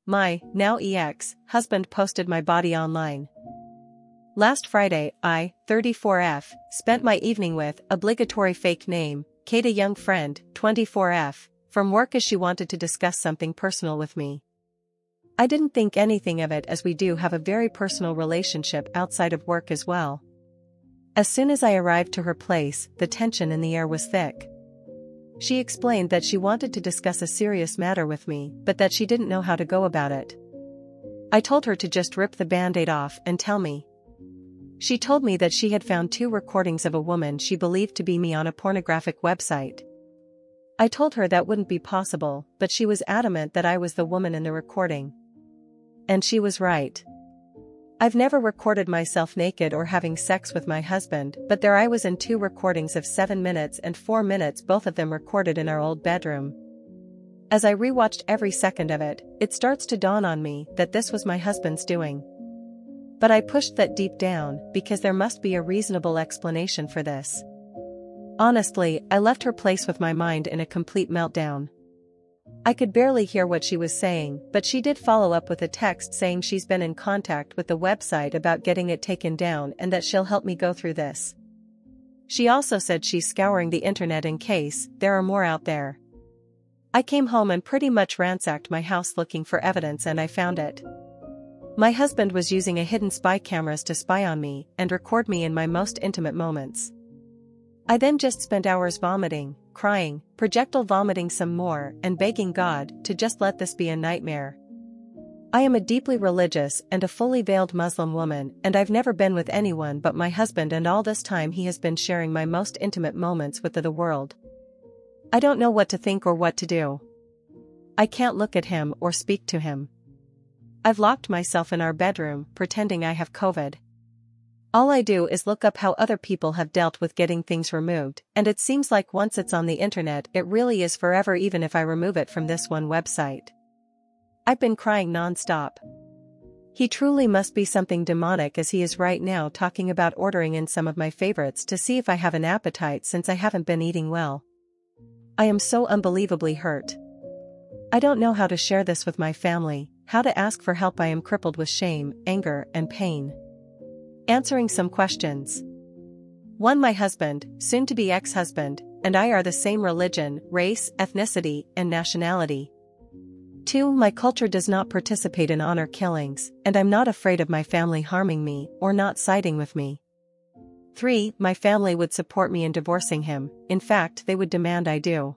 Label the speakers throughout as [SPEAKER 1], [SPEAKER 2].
[SPEAKER 1] My, now ex-husband posted my body online. Last Friday, I, 34F, spent my evening with obligatory fake name, Kate, a young friend, 24F, from work as she wanted to discuss something personal with me. I didn't think anything of it as we do have a very personal relationship outside of work as well. As soon as I arrived to her place, the tension in the air was thick. She explained that she wanted to discuss a serious matter with me, but that she didn't know how to go about it. I told her to just rip the band-aid off and tell me. She told me that she had found 2 recordings of a woman she believed to be me on a pornographic website. I told her that wouldn't be possible, but she was adamant that I was the woman in the recording. And she was right. I've never recorded myself naked or having sex with my husband, but there I was in 2 recordings of 7 minutes and 4 minutes, both of them recorded in our old bedroom. As I rewatched every second of it, it starts to dawn on me that this was my husband's doing. But I pushed that deep down, because there must be a reasonable explanation for this. Honestly, I left her place with my mind in a complete meltdown. I could barely hear what she was saying, but she did follow up with a text saying she's been in contact with the website about getting it taken down and that she'll help me go through this. She also said she's scouring the internet in case there are more out there. I came home and pretty much ransacked my house looking for evidence, and I found it. My husband was using a hidden spy cameras to spy on me and record me in my most intimate moments. I then just spent hours vomiting, crying, projectile vomiting some more, and begging God to just let this be a nightmare. I am a deeply religious and a fully veiled Muslim woman, and I've never been with anyone but my husband, and all this time he has been sharing my most intimate moments with the world. I don't know what to think or what to do. I can't look at him or speak to him. I've locked myself in our bedroom, pretending I have COVID. All I do is look up how other people have dealt with getting things removed, and it seems like once it's on the internet it really is forever, even if I remove it from this one website. I've been crying non-stop. He truly must be something demonic, as he is right now talking about ordering in some of my favorites to see if I have an appetite since I haven't been eating well. I am so unbelievably hurt. I don't know how to share this with my family, how to ask for help. I am crippled with shame, anger, and pain. Answering some questions. 1. My husband, soon-to-be ex-husband, and I are the same religion, race, ethnicity, and nationality. 2. My culture does not participate in honor killings, and I'm not afraid of my family harming me or not siding with me. 3. My family would support me in divorcing him, in fact they would demand I do.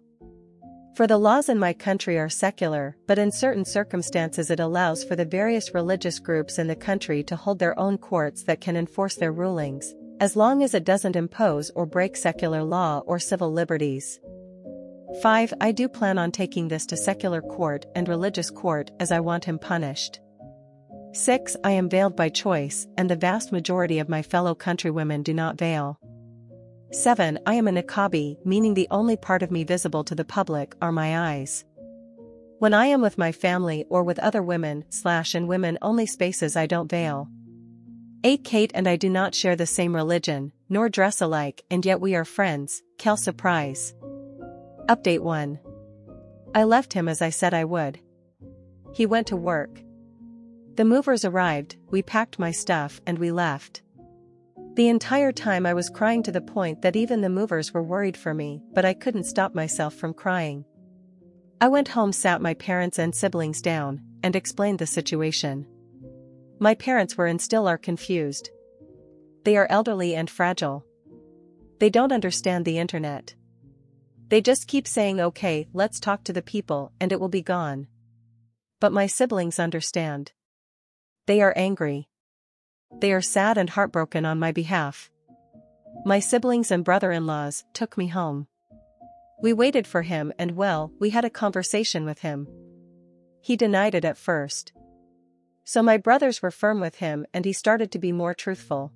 [SPEAKER 1] For the laws in my country are secular, but in certain circumstances it allows for the various religious groups in the country to hold their own courts that can enforce their rulings, as long as it doesn't impose or break secular law or civil liberties. 5. I do plan on taking this to secular court and religious court, as I want him punished. 6. I am veiled by choice, and the vast majority of my fellow countrywomen do not veil. 7. I am a niqabi, meaning the only part of me visible to the public are my eyes. When I am with my family or with other women / in women-only spaces I don't veil. 8. Kate and I do not share the same religion, nor dress alike, and yet we are friends. Kel surprise. Update 1. I left him as I said I would. He went to work. The movers arrived, we packed my stuff and we left. The entire time I was crying to the point that even the movers were worried for me, but I couldn't stop myself from crying. I went home, sat my parents and siblings down, and explained the situation. My parents were and still are confused. They are elderly and fragile. They don't understand the internet. They just keep saying, okay, let's talk to the people and it will be gone. But my siblings understand. They are angry. They are sad and heartbroken on my behalf. My siblings and brother-in-laws took me home. We waited for him and well, we had a conversation with him. He denied it at first. So my brothers were firm with him and he started to be more truthful.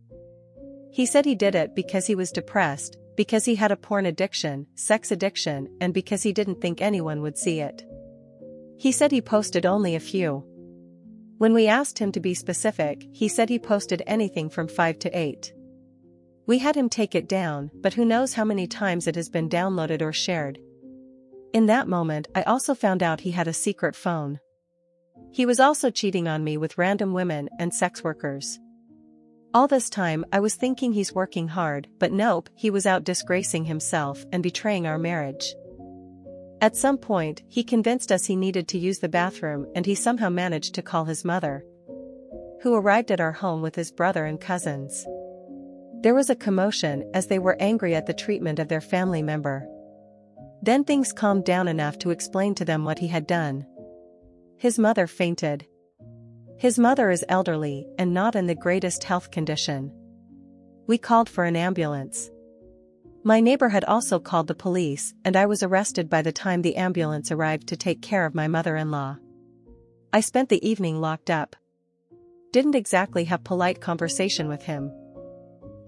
[SPEAKER 1] He said he did it because he was depressed, because he had a porn addiction, sex addiction, and because he didn't think anyone would see it. He said he posted only a few. When we asked him to be specific, he said he posted anything from 5 to 8. We had him take it down, but who knows how many times it has been downloaded or shared. In that moment I also found out he had a secret phone. He was also cheating on me with random women and sex workers. All this time I was thinking he's working hard, but nope, he was out disgracing himself and betraying our marriage. At some point, he convinced us he needed to use the bathroom and he somehow managed to call his mother, who arrived at our home with his brother and cousins. There was a commotion as they were angry at the treatment of their family member. Then things calmed down enough to explain to them what he had done. His mother fainted. His mother is elderly and not in the greatest health condition. We called for an ambulance. My neighbor had also called the police and I was arrested by the time the ambulance arrived to take care of my mother-in-law. I spent the evening locked up. Didn't exactly have polite conversation with him.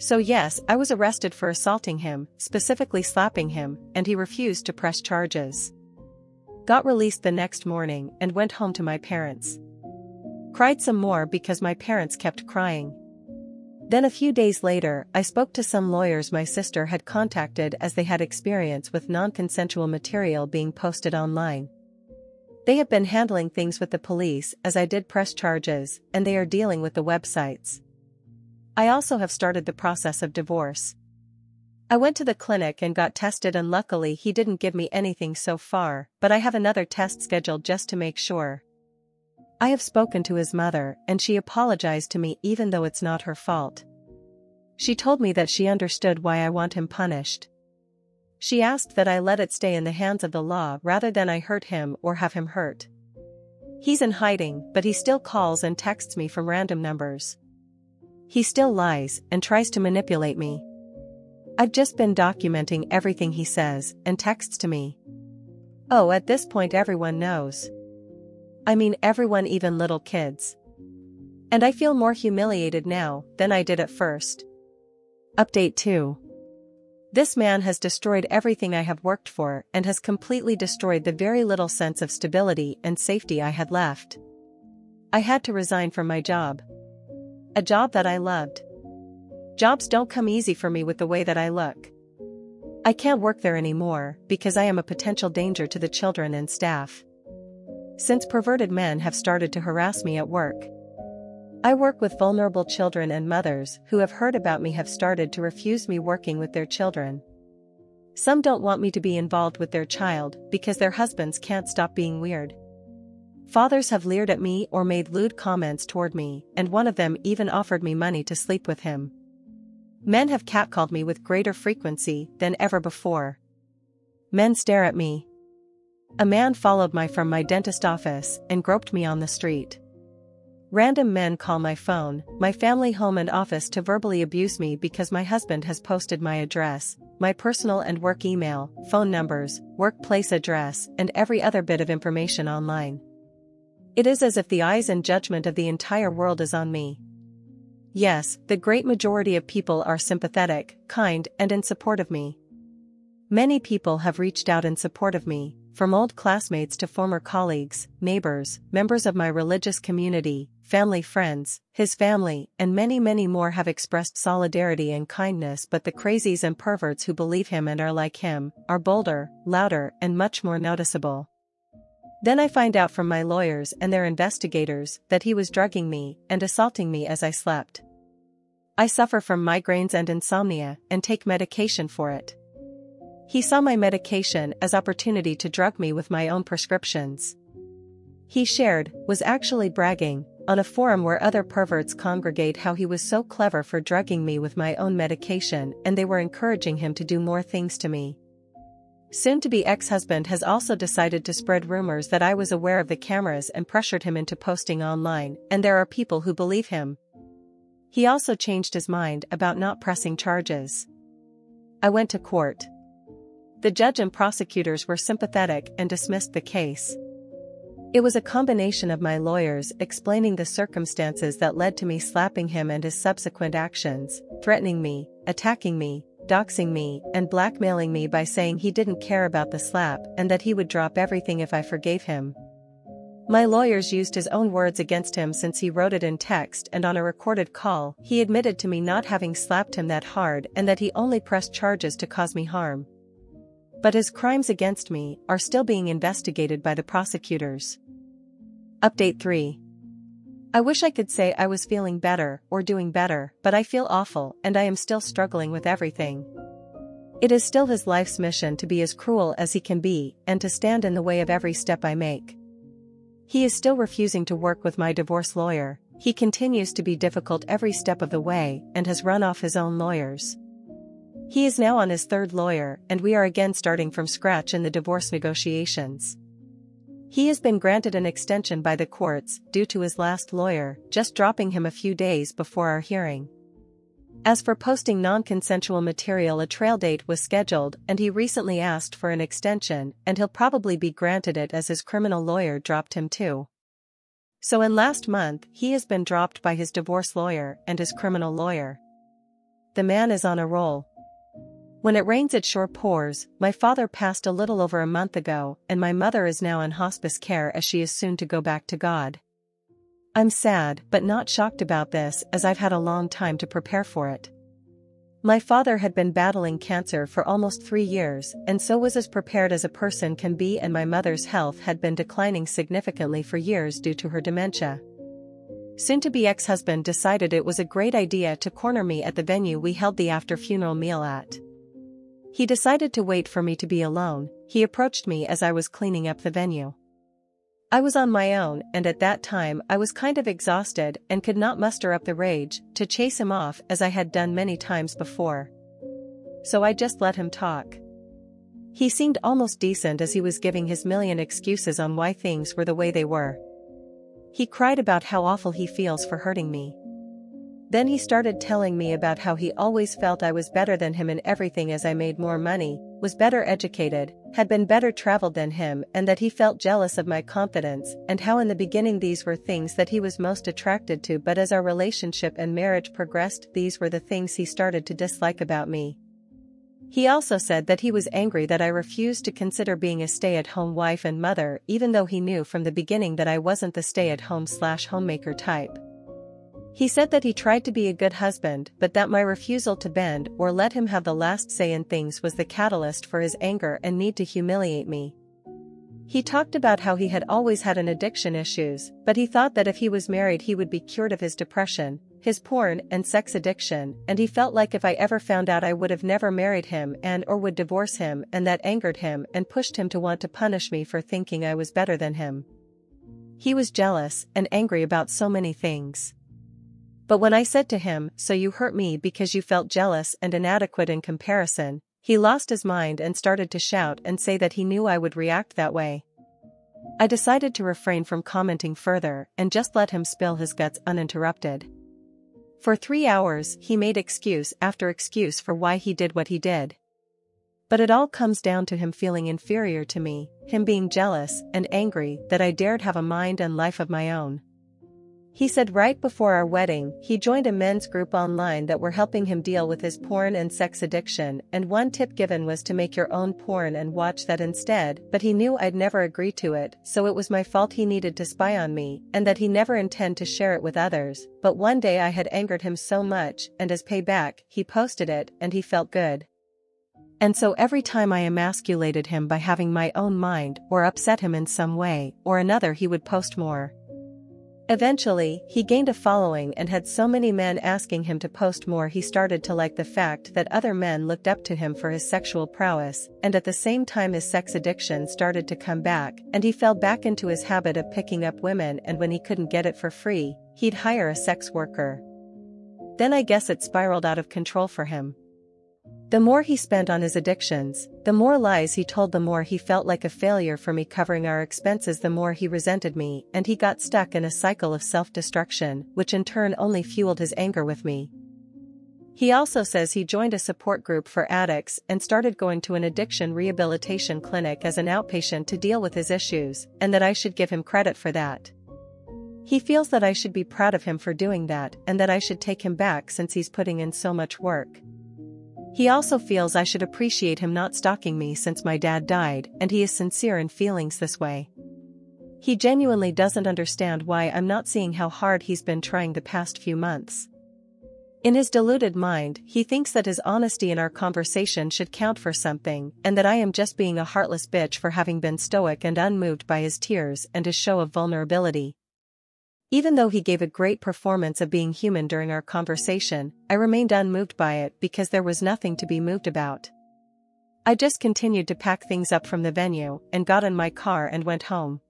[SPEAKER 1] So yes, I was arrested for assaulting him, specifically slapping him, and he refused to press charges. Got released the next morning and went home to my parents. Cried some more because my parents kept crying. Then a few days later, I spoke to some lawyers my sister had contacted as they had experience with non-consensual material being posted online. They have been handling things with the police as I did press charges, and they are dealing with the websites. I also have started the process of divorce. I went to the clinic and got tested and luckily he didn't give me anything so far, but I have another test scheduled just to make sure. I have spoken to his mother and she apologized to me even though it's not her fault. She told me that she understood why I want him punished. She asked that I let it stay in the hands of the law rather than I hurt him or have him hurt. He's in hiding, but he still calls and texts me from random numbers. He still lies and tries to manipulate me. I've just been documenting everything he says and texts to me. Oh, at this point everyone knows. I mean everyone, even little kids. And I feel more humiliated now than I did at first. Update 2. This man has destroyed everything I have worked for and has completely destroyed the very little sense of stability and safety I had left. I had to resign from my job. A job that I loved. Jobs don't come easy for me with the way that I look. I can't work there anymore because I am a potential danger to the children and staff. Since perverted men have started to harass me at work. I work with vulnerable children and mothers who have heard about me have started to refuse me working with their children. Some don't want me to be involved with their child because their husbands can't stop being weird. Fathers have leered at me or made lewd comments toward me, and one of them even offered me money to sleep with him. Men have catcalled me with greater frequency than ever before. Men stare at me. A man followed me from my dentist office and groped me on the street. Random men call my phone, my family home and office to verbally abuse me because my husband has posted my address, my personal and work email, phone numbers, workplace address, and every other bit of information online. It is as if the eyes and judgment of the entire world is on me. Yes, the great majority of people are sympathetic, kind, and in support of me. Many people have reached out in support of me, from old classmates to former colleagues, neighbors, members of my religious community, family friends, his family, and many more have expressed solidarity and kindness, but the crazies and perverts who believe him and are like him, are bolder, louder, and much more noticeable. Then I find out from my lawyers and their investigators that he was drugging me and assaulting me as I slept. I suffer from migraines and insomnia and take medication for it. He saw my medication as opportunity to drug me with my own prescriptions. He was actually bragging, on a forum where other perverts congregate, how he was so clever for drugging me with my own medication and they were encouraging him to do more things to me. Soon-to-be ex-husband has also decided to spread rumors that I was aware of the cameras and pressured him into posting online, and there are people who believe him. He also changed his mind about not pressing charges. I went to court. The judge and prosecutors were sympathetic and dismissed the case. It was a combination of my lawyers explaining the circumstances that led to me slapping him and his subsequent actions, threatening me, attacking me, doxing me, and blackmailing me by saying he didn't care about the slap and that he would drop everything if I forgave him. My lawyers used his own words against him since he wrote it in text, and on a recorded call, he admitted to me not having slapped him that hard and that he only pressed charges to cause me harm. But his crimes against me are still being investigated by the prosecutors. Update 3. I wish I could say I was feeling better or doing better, but I feel awful and I am still struggling with everything. It is still his life's mission to be as cruel as he can be and to stand in the way of every step I make. He is still refusing to work with my divorce lawyer. He continues to be difficult every step of the way and has run off his own lawyers. He is now on his third lawyer and we are again starting from scratch in the divorce negotiations. He has been granted an extension by the courts due to his last lawyer just dropping him a few days before our hearing. As for posting non-consensual material, a trail date was scheduled and he recently asked for an extension and he'll probably be granted it as his criminal lawyer dropped him too. So in last month he has been dropped by his divorce lawyer and his criminal lawyer. The man is on a roll. When it rains it sure pours. My father passed a little over a month ago and my mother is now in hospice care as she is soon to go back to God. I'm sad but not shocked about this as I've had a long time to prepare for it. My father had been battling cancer for almost 3 years and so was as prepared as a person can be, and my mother's health had been declining significantly for years due to her dementia. Soon-to-be ex-husband decided it was a great idea to corner me at the venue we held the after-funeral meal at. He decided to wait for me to be alone. He approached me as I was cleaning up the venue. I was on my own and at that time I was kind of exhausted and could not muster up the rage to chase him off as I had done many times before. So I just let him talk. He seemed almost decent as he was giving his million excuses on why things were the way they were. He cried about how awful he feels for hurting me. Then he started telling me about how he always felt I was better than him in everything as I made more money, was better educated, had been better traveled than him, and that he felt jealous of my confidence, and how in the beginning these were things that he was most attracted to, but as our relationship and marriage progressed these were the things he started to dislike about me. He also said that he was angry that I refused to consider being a stay-at-home wife and mother even though he knew from the beginning that I wasn't the stay-at-home/homemaker type. He said that he tried to be a good husband but that my refusal to bend or let him have the last say in things was the catalyst for his anger and need to humiliate me. He talked about how he had always had an addiction issues, but he thought that if he was married he would be cured of his depression, his porn and sex addiction, and he felt like if I ever found out I would have never married him and or would divorce him, and that angered him and pushed him to want to punish me for thinking I was better than him. He was jealous and angry about so many things. But when I said to him, "So you hurt me because you felt jealous and inadequate in comparison," he lost his mind and started to shout and say that he knew I would react that way. I decided to refrain from commenting further and just let him spill his guts uninterrupted. For 3 hours he made excuse after excuse for why he did what he did. But it all comes down to him feeling inferior to me, him being jealous and angry that I dared have a mind and life of my own. He said right before our wedding he joined a men's group online that were helping him deal with his porn and sex addiction, and one tip given was to make your own porn and watch that instead, but he knew I'd never agree to it, so it was my fault he needed to spy on me, and that he never intend to share it with others, but one day I had angered him so much and as payback he posted it and he felt good. And so every time I emasculated him by having my own mind or upset him in some way or another he would post more. Eventually, he gained a following and had so many men asking him to post more he started to like the fact that other men looked up to him for his sexual prowess, and at the same time his sex addiction started to come back and he fell back into his habit of picking up women, and when he couldn't get it for free, he'd hire a sex worker. Then I guess it spiraled out of control for him. The more he spent on his addictions, the more lies he told, the more he felt like a failure for me covering our expenses, the more he resented me, and he got stuck in a cycle of self-destruction, which in turn only fueled his anger with me. He also says he joined a support group for addicts and started going to an addiction rehabilitation clinic as an outpatient to deal with his issues, and that I should give him credit for that. He feels that I should be proud of him for doing that and that I should take him back since he's putting in so much work. He also feels I should appreciate him not stalking me since my dad died, and he is sincere in feelings this way. He genuinely doesn't understand why I'm not seeing how hard he's been trying the past few months. In his deluded mind, he thinks that his honesty in our conversation should count for something, and that I am just being a heartless bitch for having been stoic and unmoved by his tears and his show of vulnerability. Even though he gave a great performance of being human during our conversation, I remained unmoved by it because there was nothing to be moved about. I just continued to pack things up from the venue and got in my car and went home.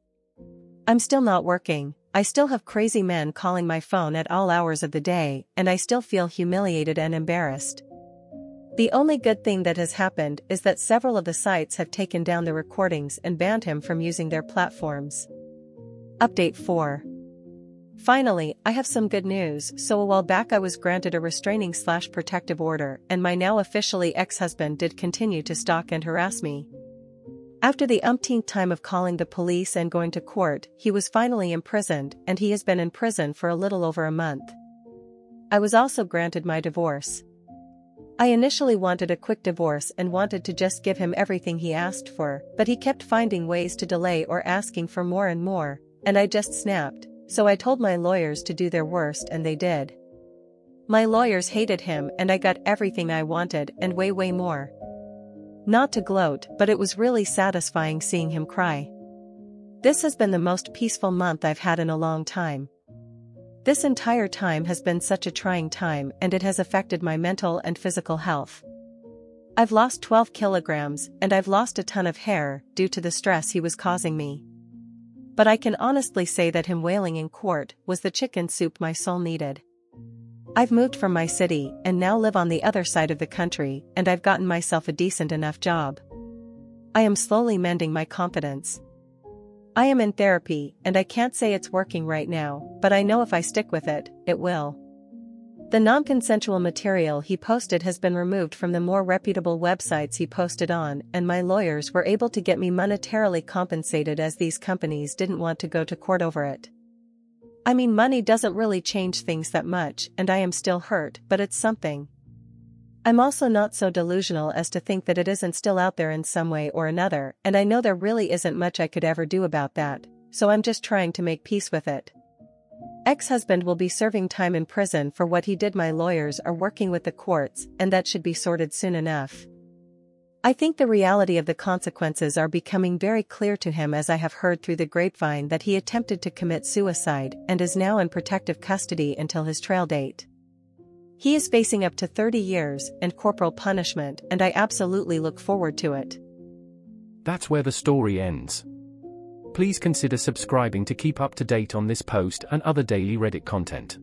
[SPEAKER 1] I'm still not working. I still have crazy men calling my phone at all hours of the day, and I still feel humiliated and embarrassed. The only good thing that has happened is that several of the sites have taken down the recordings and banned him from using their platforms. Update 4. Finally, I have some good news. So a while back I was granted a restraining/protective order, and my now officially ex-husband did continue to stalk and harass me. After the umpteenth time of calling the police and going to court, he was finally imprisoned, and he has been in prison for a little over a month. I was also granted my divorce. I initially wanted a quick divorce and wanted to just give him everything he asked for, but he kept finding ways to delay or asking for more and more, and I just snapped, so I told my lawyers to do their worst and they did. My lawyers hated him and I got everything I wanted and way more. Not to gloat, but it was really satisfying seeing him cry. This has been the most peaceful month I've had in a long time. This entire time has been such a trying time, and it has affected my mental and physical health. I've lost 12 kilograms, and I've lost a ton of hair due to the stress he was causing me. But I can honestly say that him wailing in court was the chicken soup my soul needed. I've moved from my city and now live on the other side of the country, and I've gotten myself a decent enough job. I am slowly mending my confidence. I am in therapy, and I can't say it's working right now, but I know if I stick with it, it will. The non-consensual material he posted has been removed from the more reputable websites he posted on, and my lawyers were able to get me monetarily compensated as these companies didn't want to go to court over it. I mean, money doesn't really change things that much, and I am still hurt, but it's something. I'm also not so delusional as to think that it isn't still out there in some way or another, and I know there really isn't much I could ever do about that, so I'm just trying to make peace with it. Ex-husband will be serving time in prison for what he did. My lawyers are working with the courts, and that should be sorted soon enough. I think the reality of the consequences are becoming very clear to him, as I have heard through the grapevine that he attempted to commit suicide and is now in protective custody until his trial date. He is facing up to 30 years and corporal punishment, and I absolutely look forward to it.
[SPEAKER 2] That's where the story ends. Please consider subscribing to keep up to date on this post and other daily Reddit content.